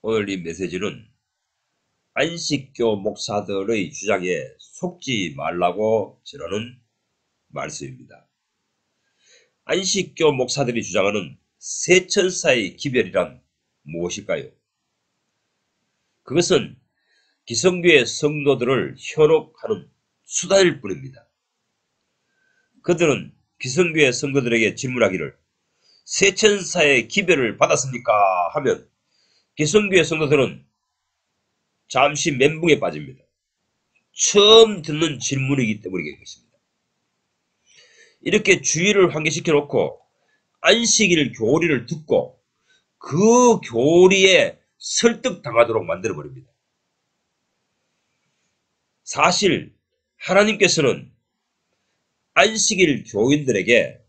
오늘 이 메시지는 안식교 목사들의 주장에 속지 말라고 전하는 말씀입니다. 안식교 목사들이 주장하는 세천사의 기별이란 무엇일까요? 그것은 기성교의 성도들을 현혹하는 수단일 뿐입니다. 그들은 기성교의 성도들에게 질문하기를 세천사의 기별을 받았습니까? 하면 기성교의 성도들은 잠시 멘붕에 빠집니다. 처음 듣는 질문이기 때문인 것입니다. 이렇게 주의를 환기시켜 놓고 안식일 교리를 듣고 그 교리에 설득당하도록 만들어 버립니다. 사실 하나님께서는 안식일 교인들에게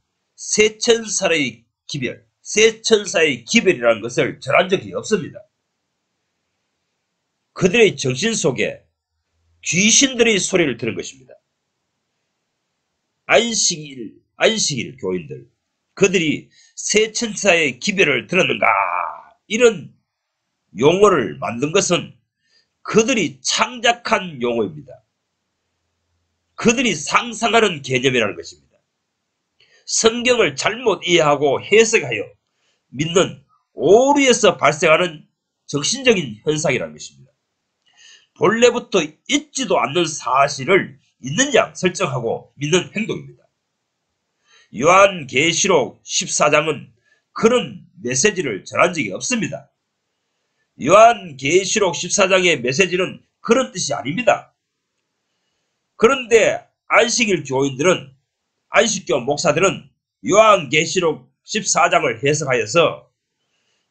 세천사의 기별이라는 것을 전한 적이 없습니다. 그들의 정신 속에 귀신들의 소리를 들은 것입니다. 안식일 교인들, 그들이 세천사의 기별을 들었는가? 이런 용어를 만든 것은 그들이 창작한 용어입니다. 그들이 상상하는 개념이라는 것입니다. 성경을 잘못 이해하고 해석하여 믿는 오류에서 발생하는 정신적인 현상이라는 것입니다. 본래부터 있지도 않는 사실을 있는 양 설정하고 믿는 행동입니다. 요한계시록 14장은 그런 메시지를 전한 적이 없습니다. 요한계시록 14장의 메시지는 그런 뜻이 아닙니다. 그런데 안식일 교인들은, 안식교 목사들은 요한계시록 14장을 해석하여서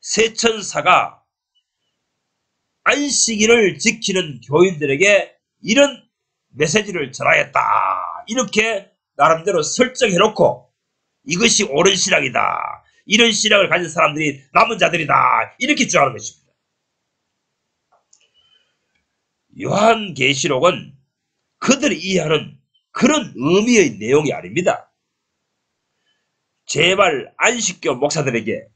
세천사가 안식일을 지키는 교인들에게 이런 메시지를 전하였다. 이렇게 나름대로 설정해놓고 이것이 옳은 신앙이다. 이런 신앙을 가진 사람들이 남은 자들이다. 이렇게 주장하는 것입니다. 요한계시록은 그들이 이해하는 그런 의미의 내용이 아닙니다. 제발 안식교 목사들에게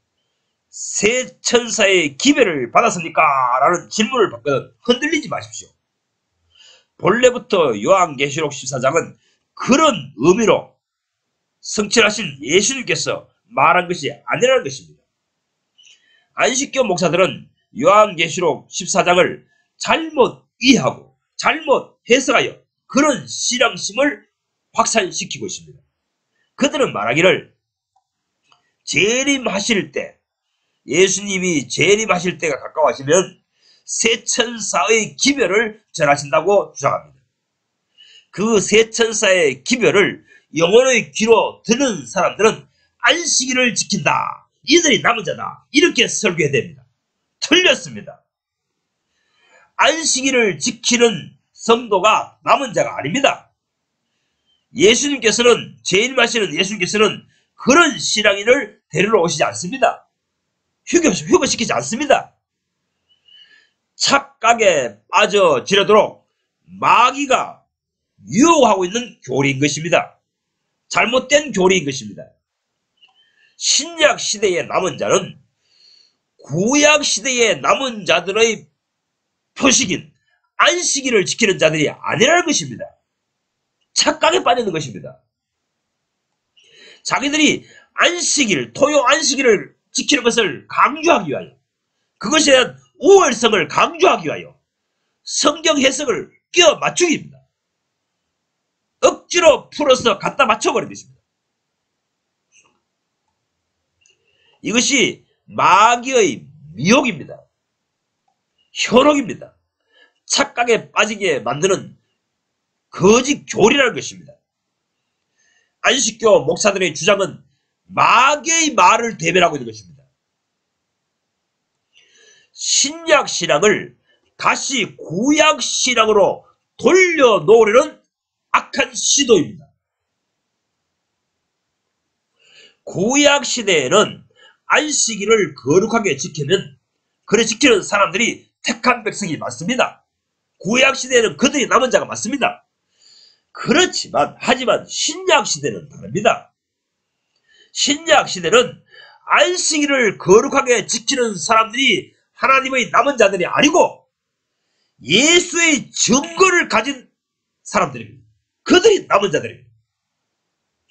세천사의 기별을 받았습니까? 라는 질문을 받거든 흔들리지 마십시오. 본래부터 요한계시록 14장은 그런 의미로 성취하신 예수님께서 말한 것이 아니라는 것입니다. 안식교 목사들은 요한계시록 14장을 잘못 이해하고 잘못 해석하여 그런 신앙심을 확산시키고 있습니다. 그들은 말하기를 재림하실 때, 예수님이 재림하실 때가 가까워지면 세천사의 기별을 전하신다고 주장합니다. 그 세천사의 기별을 영혼의 귀로 듣는 사람들은 안식일을 지킨다. 이들이 남은 자다. 이렇게 설교해야 됩니다. 틀렸습니다. 안식일을 지키는 성도가 남은 자가 아닙니다. 예수님께서는, 재림하시는 예수님께서는 그런 신앙인을 데리러 오시지 않습니다. 휴거시키지 않습니다. 착각에 빠져지려도록 마귀가 유혹하고 있는 교리인 것입니다. 잘못된 교리인 것입니다. 신약 시대의 남은 자는 구약 시대의 남은 자들의 표식인 안식일을 지키는 자들이 아니라는 것입니다. 착각에 빠지는 것입니다. 자기들이 안식일, 토요 안식일을 지키는 것을 강조하기 위하여, 그것에 대한 우월성을 강조하기 위하여 성경 해석을 끼워 맞추기입니다. 억지로 풀어서 갖다 맞춰버린 것입니다. 이것이 마귀의 미혹입니다. 현혹입니다. 착각에 빠지게 만드는 거짓 교리라는 것입니다. 안식교 목사들의 주장은 마귀의 말을 대변하고 있는 것입니다. 신약 신앙을 다시 구약 신앙으로 돌려놓으려는 악한 시도입니다. 구약 시대에는 안식일을 거룩하게 지키면, 그래 지키는 사람들이 택한 백성이 많습니다. 구약 시대에는 그들이 남은 자가 많습니다. 하지만 신약 시대는 다릅니다. 신약 시대는 안식일을 거룩하게 지키는 사람들이 하나님의 남은 자들이 아니고 예수의 증거를 가진 사람들입니다. 그들이 남은 자들입니다.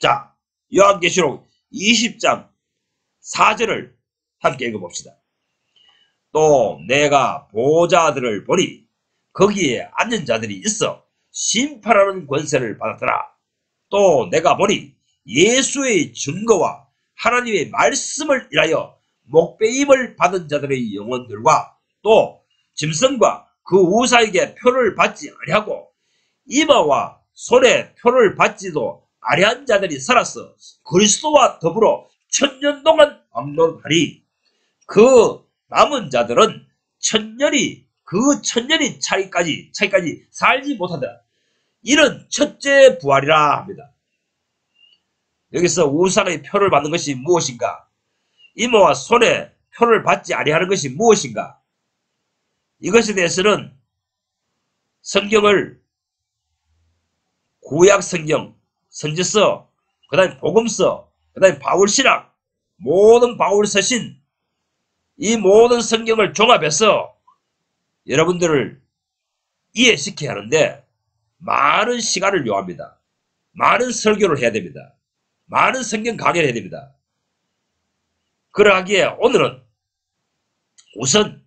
자, 요한계시록 20장 4절을 함께 읽어봅시다. 또 내가 보좌들을 보니 거기에 앉은 자들이 있어 심판하는 권세를 받았더라. 또 내가 보니 예수의 증거와 하나님의 말씀을 인하여 목배임을 받은 자들의 영혼들과 또 짐승과 그 우사에게 표를 받지 아니하고 이마와 손에 표를 받지도 아니한 자들이 살아서 그리스도와 더불어 천년 동안 왕노릇하니 그 남은 자들은 그 천년이 차이까지 살지 못하더라. 이는 첫째 부활이라 합니다. 여기서 우상의 표를 받는 것이 무엇인가? 이마와 손에 표를 받지 아니하는 것이 무엇인가? 이것에 대해서는 성경을 구약 성경, 선지서, 그 다음에 복음서, 그 다음에 바울신학, 모든 바울서신, 이 모든 성경을 종합해서 여러분들을 이해시켜야 하는데 많은 시간을 요합니다. 많은 설교를 해야 됩니다. 많은 성경 강의를 해야 됩니다. 그러하기에 오늘은 우선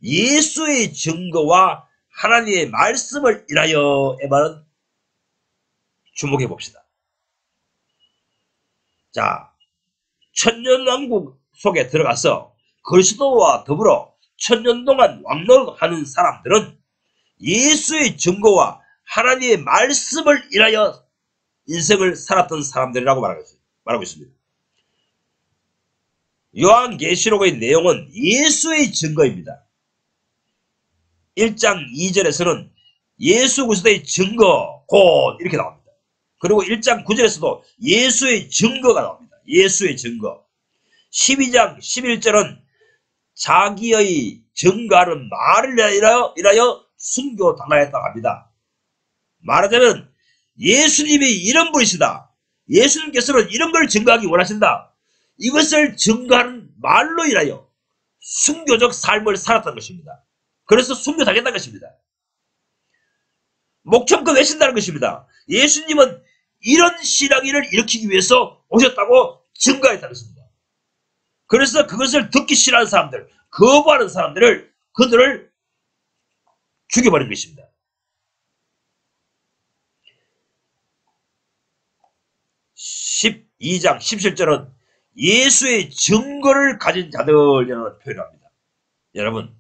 예수의 증거와 하나님의 말씀을 인하여에만 주목해 봅시다. 자, 천년왕국 속에 들어가서 그리스도와 더불어 천년 동안 왕노릇하는 사람들은 예수의 증거와 하나님의 말씀을 인하여 인생을 살았던 사람들이라고 말하고 있습니다. 요한계시록의 내용은 예수의 증거입니다. 1장 2절에서는 예수 그리스도의 증거 곧 이렇게 나옵니다. 그리고 1장 9절에서도 예수의 증거가 나옵니다. 예수의 증거. 12장 11절은 자기의 증거하는 말을 인하여 순교당하였다고 합니다. 말하자면 예수님이 이런 분이시다. 예수님께서는 이런 걸 증거하기 원하신다. 이것을 증거하는 말로 인하여 순교적 삶을 살았다는 것입니다. 그래서 순교당했다는 것입니다. 목청껏 외친다는 것입니다. 예수님은 이런 신앙인을 일으키기 위해서 오셨다고 증거했다는 것입니다. 그래서 그것을 듣기 싫어하는 사람들, 거부하는 사람들을 그들을 죽여버린 것입니다. 12장 17절은 예수의 증거를 가진 자들이라는 표현을 합니다. 여러분,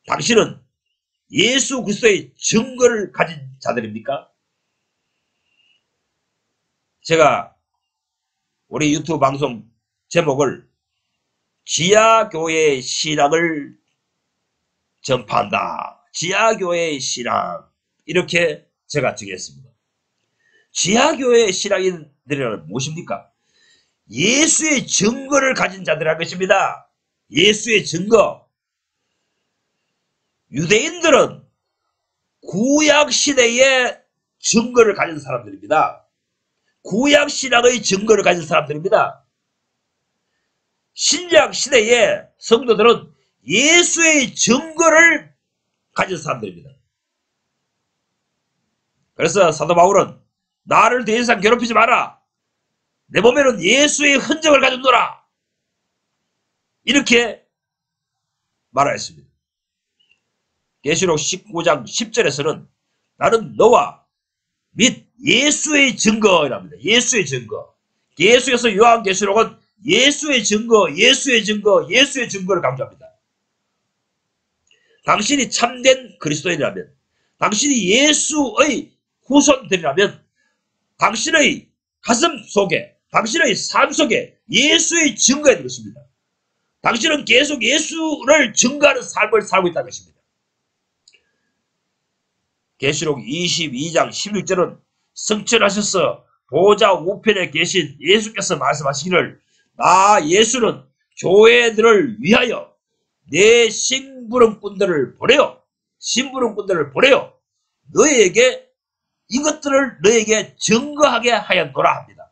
당신은 예수 그리스도의 증거를 가진 자들입니까? 제가 우리 유튜브 방송 제목을 지하교회의 신앙을 전파한다. 지하교회의 신앙, 이렇게 제가 정했습니다. 지하교회의 신앙인들이란 무엇입니까? 예수의 증거를 가진 자들이라는 것입니다. 예수의 증거. 유대인들은 구약시대의 증거를 가진 사람들입니다. 구약신앙의 증거를 가진 사람들입니다. 신약시대의 성도들은 예수의 증거를 가진 사람들입니다. 그래서 사도 바울은 나를 더 이상 괴롭히지 마라. 내 몸에는 예수의 흔적을 가졌노라. 이렇게 말하였습니다. 계시록 19장 10절에서는 나는 너와 및 예수의 증거랍니다. 예수의 증거. 계속해서 요한계시록은 예수의 증거, 예수의 증거, 예수의 증거를 강조합니다. 당신이 참된 그리스도인이라면, 당신이 예수의 후손들이라면 당신의 가슴 속에, 당신의 삶 속에 예수의 증거가 있는 것입니다. 당신은 계속 예수를 증거하는 삶을 살고 있다는 것입니다. 계시록 22장 16절은 성천하셔서 보좌 우편에 계신 예수께서 말씀하시기를 나 예수는 교회들을 위하여 내 심부름꾼들을 보내요. 너희에게 이것들을 너희에게 증거하게 하였노라 합니다.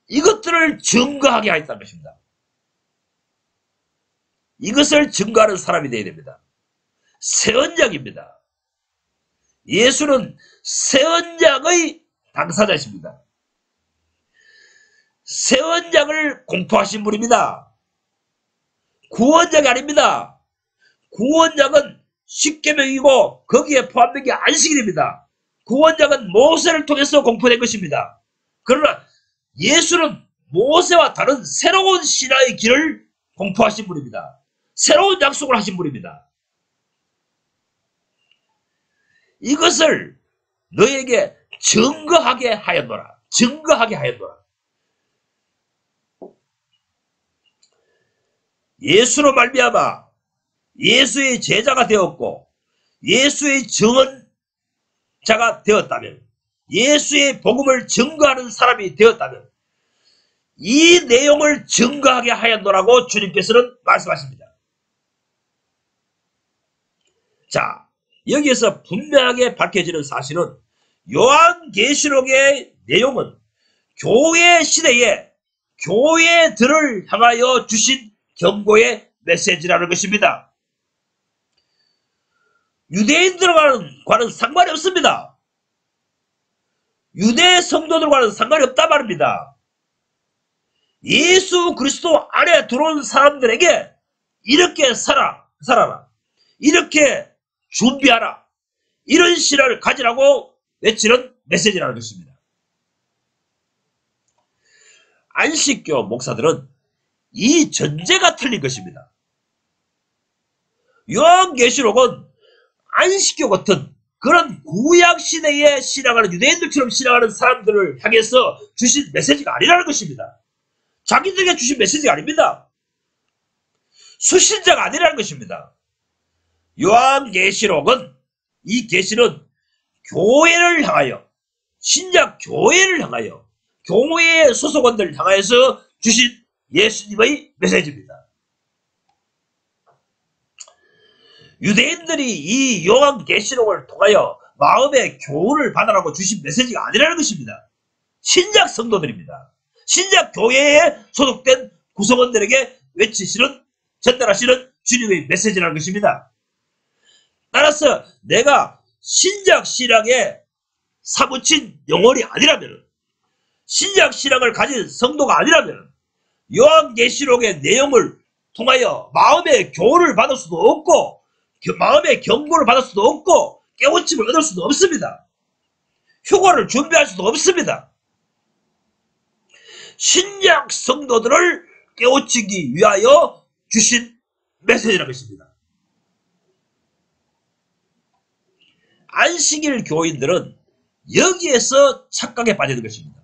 이것들을 증거하게 하였다는 것입니다. 이것을 증거하는 사람이 되어야 됩니다. 새 언약입니다. 예수는 새 언약의 당사자이십니다. 새 언약을 공포하신 분입니다. 구원약이 아닙니다. 구원약은 십계명이고 거기에 포함된 게 안식이 됩니다. 구원약은 모세를 통해서 공포된 것입니다. 그러나 예수는 모세와 다른 새로운 신화의 길을 공포하신 분입니다. 새로운 약속을 하신 분입니다. 이것을 너에게 증거하게 하였노라. 증거하게 하였노라. 예수로 말미암아 예수의 제자가 되었고 예수의 증언자가 되었다면, 예수의 복음을 증거하는 사람이 되었다면 이 내용을 증거하게 하였노라고 주님께서는 말씀하십니다. 자, 여기에서 분명하게 밝혀지는 사실은 요한계시록의 내용은 교회 시대에 교회들을 향하여 주신 경고의 메시지라는 것입니다. 유대인들과는 상관이 없습니다. 유대 성도들과는 상관이 없단 말입니다. 예수 그리스도 안에 들어온 사람들에게 이렇게 살아라. 이렇게 준비하라. 이런 신앙을 가지라고 외치는 메시지라는 것입니다. 안식교 목사들은 이 전제가 틀린 것입니다. 요한계시록은 안식교 같은 그런 구약시대에 신앙하는 유대인들처럼 신앙하는 사람들을 향해서 주신 메시지가 아니라는 것입니다. 자기들에게 주신 메시지가 아닙니다. 수신자가 아니라는 것입니다. 요한계시록은, 이 계시는 교회를 향하여, 신약 교회를 향하여, 교회의 소속원들을 향하여서 주신 예수님의 메시지입니다. 유대인들이 이 요한계시록을 통하여 마음의 교훈을 받으라고 주신 메시지가 아니라는 것입니다. 신약 성도들입니다. 신약 교회에 소속된 구성원들에게 외치시는, 전달하시는 주님의 메시지라는 것입니다. 따라서 내가 신약 신앙에 사무친 영혼이 아니라면, 신약 신앙을 가진 성도가 아니라면 요한계시록의 내용을 통하여 마음의 교훈을 받을 수도 없고 마음의 경고를 받을 수도 없고 깨우침을 얻을 수도 없습니다. 휴거를 준비할 수도 없습니다. 신약 성도들을 깨우치기 위하여 주신 메시지라는 것입니다. 안식일 교인들은 여기에서 착각에 빠지는 것입니다.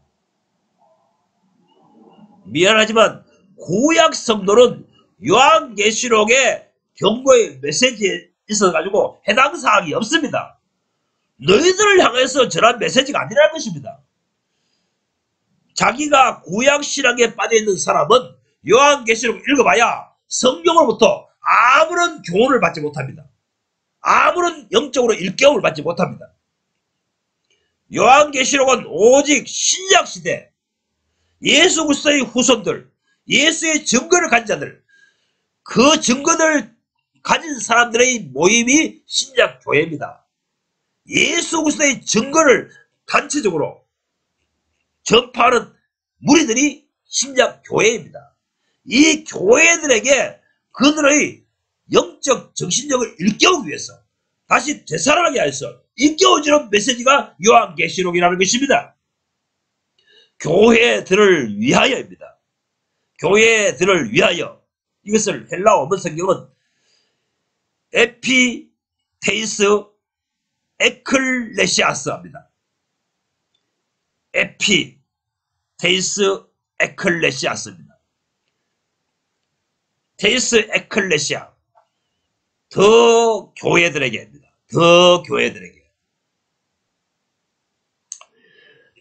미안하지만 구약 성도는 요한계시록의 경고의 메시지에 있어가지고 해당 사항이 없습니다. 너희들을 향해서 전한 메시지가 아니라는 것입니다. 자기가 구약신앙에 빠져있는 사람은 요한계시록 읽어봐야 성경으로부터 아무런 교훈을 받지 못합니다. 아무런 영적으로 일깨움을 받지 못합니다. 요한계시록은 오직 신약시대 예수 그리스도의 후손들, 예수의 증거를 가진 자들, 그 증거를 가진 사람들의 모임이 신약교회입니다. 예수 그리스도의 증거를 단체적으로 전파하는 무리들이 신약교회입니다. 이 교회들에게 그들의 영적 정신력을 일깨우기 위해서, 다시 되살아나게 해서 일깨워주는 메시지가 요한계시록이라는 것입니다. 교회들을 위하여입니다. 교회들을 위하여. 이것을 헬라어 원문 성경은 에피테이스 에클레시아스 합니다. 에피테이스 에클레시아스입니다. 테이스 에클레시아, 더 교회들에게입니다. 더 교회들에게.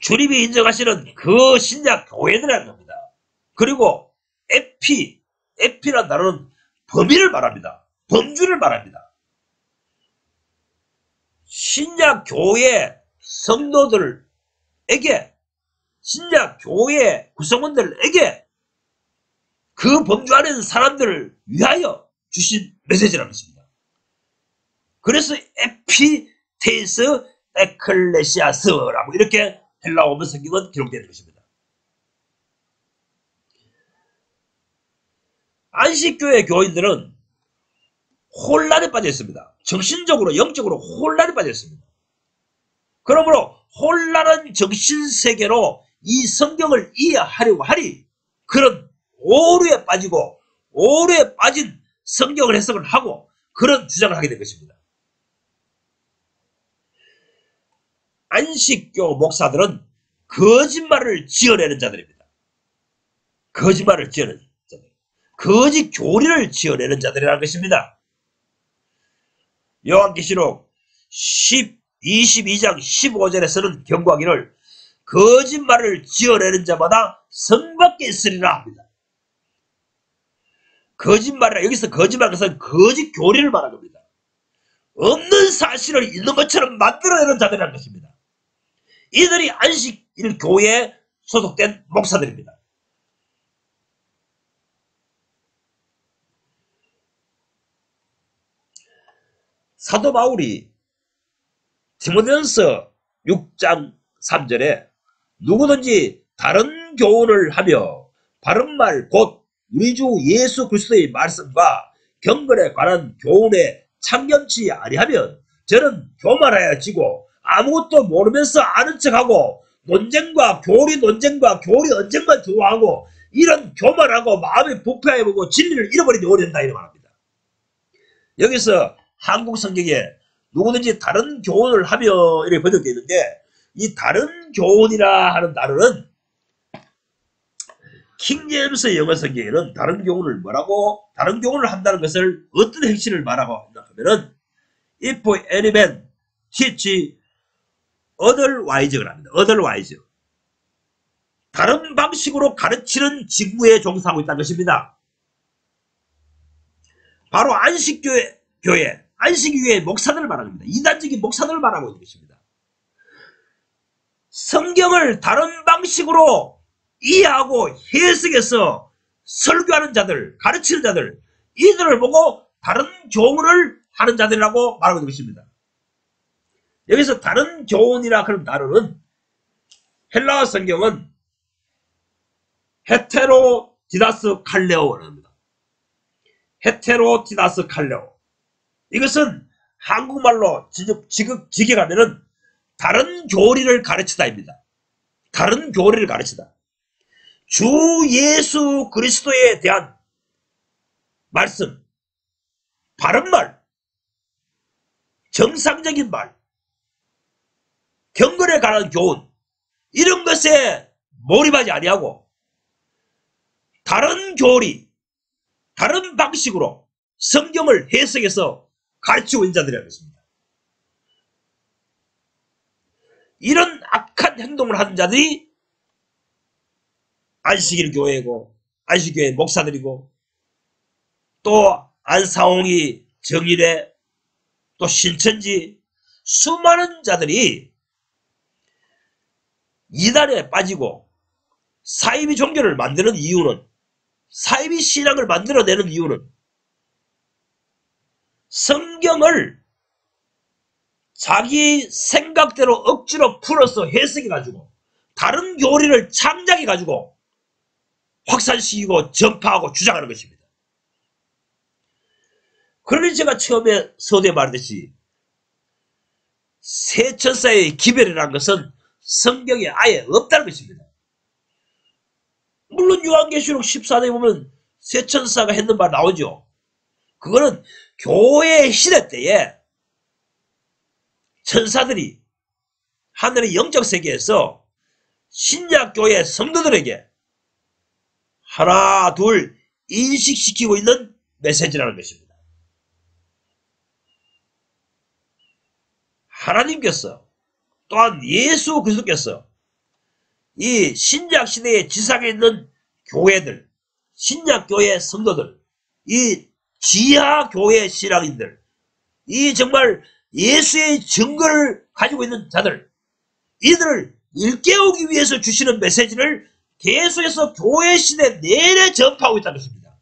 주님이 인정하시는 그 신약 교회들이라는 겁니다. 그리고 에피란 단어는 범위를 말합니다. 범주를 말합니다. 신약 교회 성도들에게, 신약 교회 구성원들에게, 그 범주 안에 있는 사람들을 위하여 주신 메시지라는 것입니다. 그래서 에피테이스 에클레시아스라고 이렇게 헬라어 원문 성경은 기록되는 것입니다. 안식교회 교인들은 혼란에 빠져 있습니다. 정신적으로 영적으로 혼란에 빠져 있습니다. 그러므로 혼란한 정신세계로 이 성경을 이해하려고 하니 그런 오류에 빠지고 오류에 빠진 성경을 해석을 하고 그런 주장을 하게 된 것입니다. 안식교 목사들은 거짓말을 지어내는 자들입니다. 거짓말을 지어내는 자들. 거짓 교리를 지어내는 자들이라는 것입니다. 요한계시록 22장 15절에서는 경고하기를 거짓말을 지어내는 자마다 성 밖에 있으리라 합니다. 거짓말이라 여기서 거짓말은 것은 거짓 교리를 말하는 겁니다. 없는 사실을 있는 것처럼 만들어내는 자들이라는 것입니다. 이들이 안식일 교회에 소속된 목사들입니다. 사도 바울이 디모데전서 6장 3절에 누구든지 다른 교훈을 하며 바른말 곧 우리 주 예수 그리스도의 말씀과 경건에 관한 교훈에 참견치 아니하면 저는 교만하여 지고 아무것도 모르면서 아는 척하고 논쟁과 교리 언쟁만 좋아하고 이런 교만하고 마음이 부패해보고 진리를 잃어버린 영혼이 된다 이렇게 말합니다. 여기서 한국 성경에 누구든지 다른 교훈을 하며 이렇게 번역되어 있는데 이 다른 교훈이라 하는 단어는 킹제임스 영어 성경에는 다른 교훈을 뭐라고 다른 교훈을 한다는 것을 어떤 행실을 말하고 하면은 if any man teach otherwise를 합니다. otherwise 다른 방식으로 가르치는 직무에 종사하고 있다는 것입니다. 바로 안식교회 안식교회 목사들을 말합니다. 이단적인 목사들을 말하고 있는 것입니다. 성경을 다른 방식으로 이해하고 해석해서 설교하는 자들, 가르치는 자들, 이들을 보고 다른 교훈을 하는 자들이라고 말하고 있는 것입니다. 여기서 다른 교훈이라 하는 단어는 헬라어 성경은 헤테로디다스 칼레오라고 합니다. 헤테로디다스 칼레오. 이것은 한국말로 직역하면은 다른 교리를 가르치다입니다. 다른 교리를 가르치다. 주 예수 그리스도에 대한 말씀, 바른 말, 정상적인 말, 경건에 관한 교훈, 이런 것에 몰입하지 아니하고 다른 교리, 다른 방식으로 성경을 해석해서 가르치고 있는 자들이라는 것입니다. 이런 악한 행동을 하는 자들이 안식일 교회고 안식교회 목사들이고 또 안사홍이 정일에 또 신천지 수많은 자들이 이단에 빠지고 사이비 종교를 만드는 이유는 사이비 신앙을 만들어내는 이유는 성경을 자기 생각대로 억지로 풀어서 해석해가지고 다른 교리를 창작해가지고 확산시키고 전파하고 주장하는 것입니다. 그러니 제가 처음에 서두에 말했듯이 세천사의 기별이라는 것은 성경에 아예 없다는 것입니다. 물론 요한계시록 14장에 보면 세천사가 했는 말 나오죠. 그거는 교회 시대 때에 천사들이 하늘의 영적 세계에서 신약교회 성도들에게 하나 둘 인식시키고 있는 메시지라는 것입니다. 하나님께서 또한 예수 그리스도께서 이 신약시대의 지상에 있는 교회들, 신약교회 성도들, 이 지하교회 신앙인들, 이 정말 예수의 증거를 가지고 있는 자들, 이들을 일깨우기 위해서 주시는 메시지를 계속해서 교회 시대 내내 전파하고 있다는 것입니다.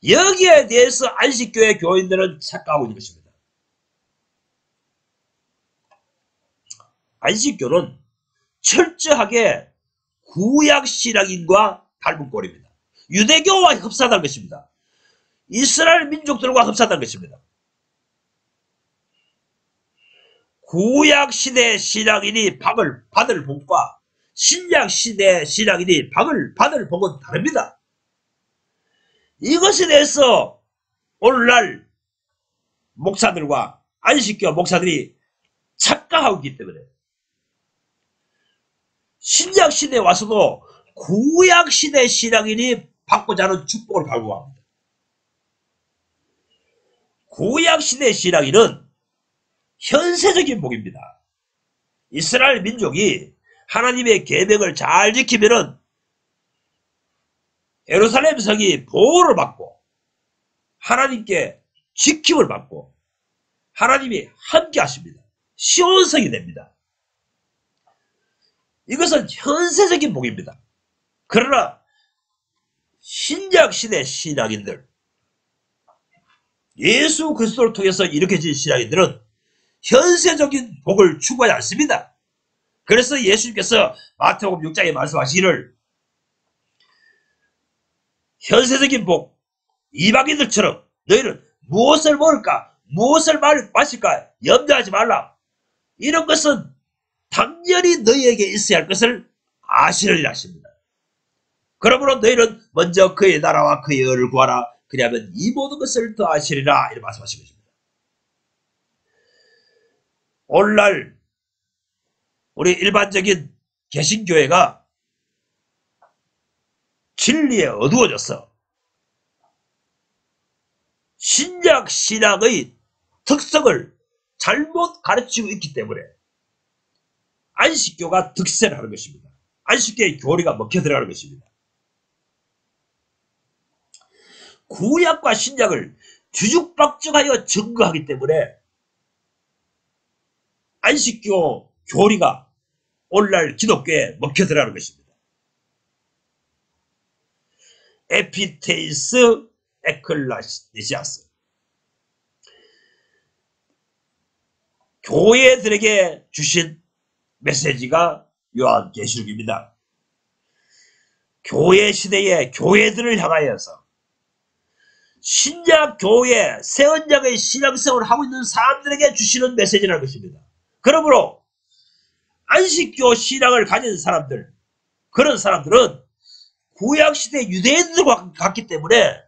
여기에 대해서 안식교회 교인들은 착각하고 있는 것입니다. 안식교는 철저하게 구약신앙인과 닮은 꼴입니다. 유대교와 흡사하다는 것입니다. 이스라엘 민족들과 흡사하다는 것입니다. 구약시대 신앙인이 받을 복과 신약시대 신앙인이 받을 복은 다릅니다. 이것에 대해서 오늘날 목사들과 안식교 목사들이 착각하고 있기 때문에 신약시대에 와서도 구약시대 신앙인이 받고자 하는 축복을 갈구합니다. 구약시대 신앙인은 현세적인 복입니다. 이스라엘 민족이 하나님의 계명을 잘 지키면은 예루살렘 성이 보호를 받고 하나님께 지킴을 받고 하나님이 함께 하십니다. 시온성이 됩니다. 이것은 현세적인 복입니다. 그러나 신약시대 신앙인들, 예수 그리스도를 통해서 일으켜진 신앙인들은 현세적인 복을 추구하지 않습니다. 그래서 예수님께서 마태복음 6장에 말씀하시기를 현세적인 복, 이방인들처럼 너희는 무엇을 먹을까, 무엇을 마실까 염려하지 말라. 이런 것은 당연히 너희에게 있어야 할 것을 아시느니라 하십니다. 그러므로 너희는 먼저 그의 나라와 그의 의를 구하라. 그리하면 이 모든 것을 더하시리라. 이렇게 말씀하신 것입니다. 오늘날 우리 일반적인 개신교회가 진리에 어두워져서 신약 신앙의 특성을 잘못 가르치고 있기 때문에 안식교가 득세를 하는 것입니다. 안식교의 교리가 먹혀 들어가는 것입니다. 구약과 신약을 뒤죽박죽하여 증거하기 때문에 안식교 교리가 오늘날 기독교에 먹혀 들어가는 것입니다. 에피테이스 에클레시아스, 교회들에게 주신 메시지가 요한계시록입니다. 교회 시대의 교회들을 향하여서 신약 교회 새 언약의 신앙생활을 하고 있는 사람들에게 주시는 메시지라는 것입니다. 그러므로 안식교 신앙을 가진 사람들, 그런 사람들은 구약시대 유대인들과 같기 때문에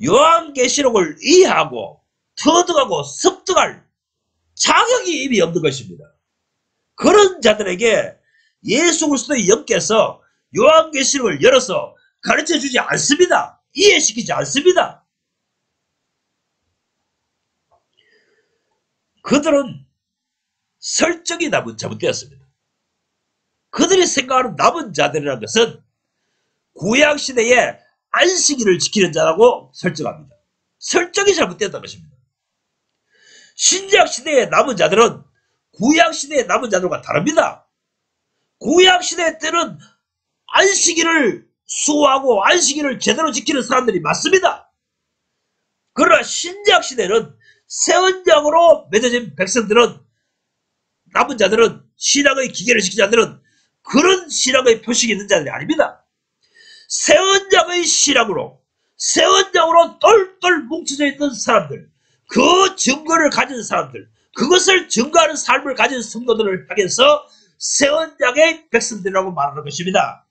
요한계시록을 이해하고 터득하고 습득할 자격이 이미 없는 것입니다. 그런 자들에게 예수 그리스도의 영께서 요한계시록을 열어서 가르쳐주지 않습니다. 이해시키지 않습니다. 그들은 설정이 잘못되었습니다. 그들이 생각하는 남은 자들이라는 것은 구약시대에 안식일을 지키는 자라고 설정합니다. 설정이 잘못되었다는 것입니다. 신약시대의 남은 자들은 구약시대의 남은 자들과 다릅니다. 구약시대 때는 안식일을 수호하고 안식일을 제대로 지키는 사람들이 많습니다. 그러나 신약시대는 새 언약으로 맺어진 백성들은, 남은 자들은, 신앙의 기계를 지킨 자들은 그런 신앙의 표식이 있는 자들이 아닙니다. 새 언약의 신앙으로, 새 언약으로 똘똘 뭉쳐져 있는 사람들, 그 증거를 가진 사람들, 그것을 증거하는 삶을 가진 성도들을 향해서 새 언약의 백성들이라고 말하는 것입니다.